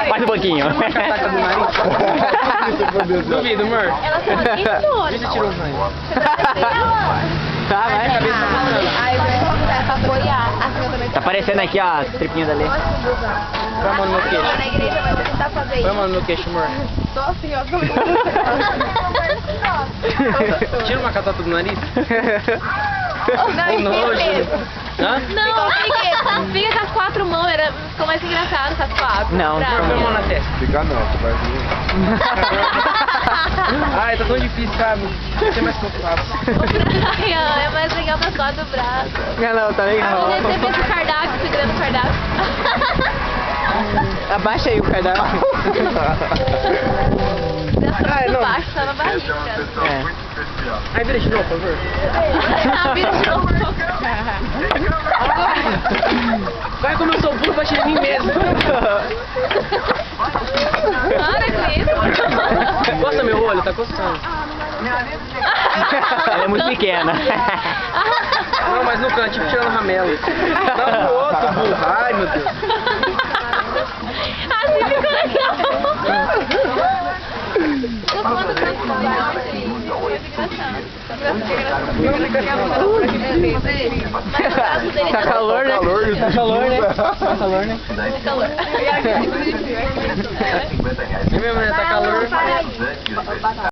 Mais um pouquinho. Duvido, amor. Ela tá Vê se tirou o raio. Tá, vai. Aí vai pra apoiar. Tá aparecendo aqui, ó, as tripinhas dali. Põe a mão no meu queixo. Na igreja vai tentar fazer Põe a isso. mão no meu queixo, amor. Tô assim, ó. Tira uma catata do nariz. Não, Que nojo. Hã? Não, fica com as 4 mãos, ficou mais engraçado com as 4. Não, Põe a mão na testa. Fica não, você vai vir. Ai, tá tão difícil, sabe? Não sei mais o que eu faço. É mais legal pra 4 braços. Não, tá legal. Você fez o cardápio, segurando o cardápio. Abaixa aí o cardápio. Ai, não. Baixo, tá na barriga. É. Ai, vira de novo, por favor. Vira de novo. Vai como eu sou burro, bate em mim mesmo. Para com isso. Coça meu olho, tá coçando. Ela é muito pequena. Não, mas no canto, tipo tirando ramelo. Dá pro outro, burro. Ai, meu Deus. Assim ficou legal. Eu conto pra Tá calor, né? Tá calor, né? Tá calor, né? calor. É mesmo, né? Tá calor.